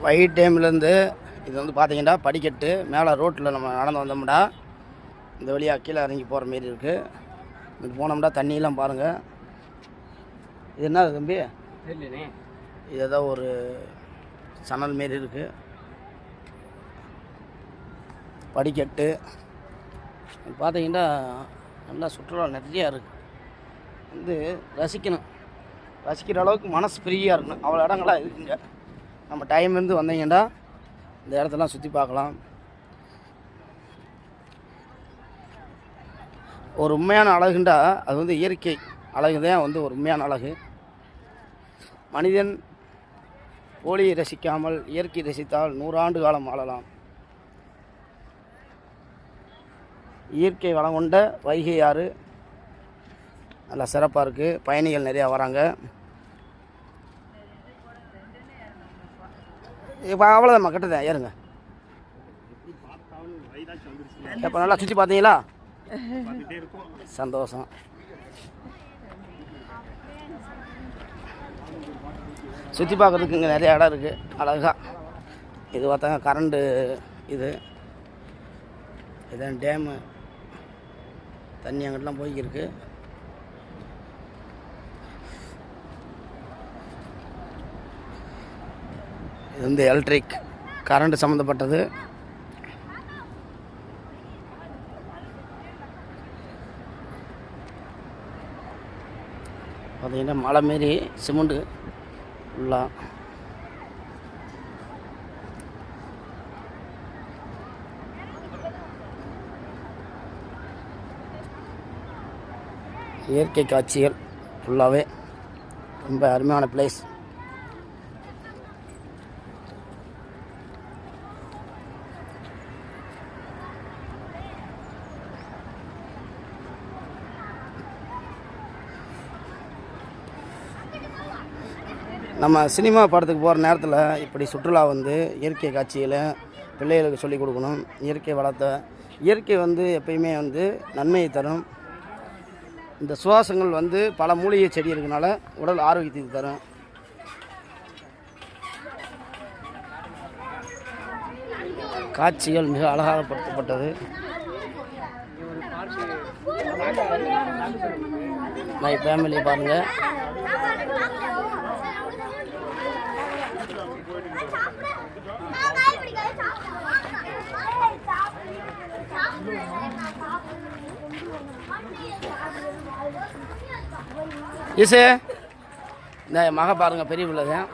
White டேம்லேருந்து இது வந்து பார்த்தீங்கன்னா படிக்கட்டு மேலே ரோட்டில் நம்ம நடந்து வந்தோம்னா இந்த வழியாக கீழே இறங்கி போகிற மாரி இருக்குது. இது போனோம்னா தண்ணியெலாம் பாருங்கள். இது என்ன தம்பி? இது ஏதோ ஒரு சணல் மாரி இருக்குது. படிக்கட்டு பார்த்தீங்கன்னா நல்லா சுற்றுலா நிறையா இருக்குது. வந்து ரசிக்கணும். ரசிக்கிற அளவுக்கு மனசு ஃப்ரீயாக இருக்கணும். அவ்வளோ இடங்கள்லாம் இருக்குங்க. நம்ம டைம் இருந்து வந்தீங்கன்னா இந்த இடத்தெல்லாம் சுற்றி பார்க்கலாம். ஒரு உண்மையான அழகுண்டா அது வந்து இயற்கை அழகு தான் வந்து ஒரு உண்மையான அழகு. மனிதன் போலியை ரசிக்காமல் இயற்கை ரசித்தால் 100 ஆண்டு காலம் வாழலாம். இயற்கை வளம் கொண்ட வைகை ஆறு நல்லா சிறப்பாக இருக்குது. பயணிகள் நிறையா வராங்க. இப்போ அவ்வளோதான் கிட்டதான் ஏறுங்க. இப்போ நல்லா சுற்றி பார்த்தீங்களா? சந்தோஷம். சுற்றி பார்க்குறதுக்கு இங்கே நிறைய இடம் இருக்குது அழகாக. இது பார்த்தாங்க கரண்டு. இதுதான் டேமு. தண்ணி அங்கிட்டலாம் போய்க்கிருக்கு. இது வந்து எலக்ட்ரிக் கரண்ட் சம்மந்தப்பட்டது. பார்த்தீங்கன்னா மலை மாரி சிமெண்ட்டு ஃபுல்லாக. இயற்கை காட்சிகள் ஃபுல்லாகவே ரொம்ப அருமையான பிளேஸ். நம்ம சினிமா படத்துக்கு போகிற நேரத்தில் இப்படி சுற்றுலா வந்து இயற்கை காட்சிகளை பிள்ளைகளுக்கு சொல்லிக் கொடுக்கணும். இயற்கை வளத்தை இயற்கை வந்து எப்பயுமே வந்து நன்மையை தரும். இந்த சுவாசங்கள் வந்து பல மூலிகை செடி இருக்கனால உடல் ஆரோக்கியத்துக்கு தரும். காட்சிகள் மிக அழகாகப்படுத்தப்பட்டது. மை ஃபேமிலி பாருங்கள். ஈசு இந்த மக பாருங்கள், பெரிய பிள்ளை தான்.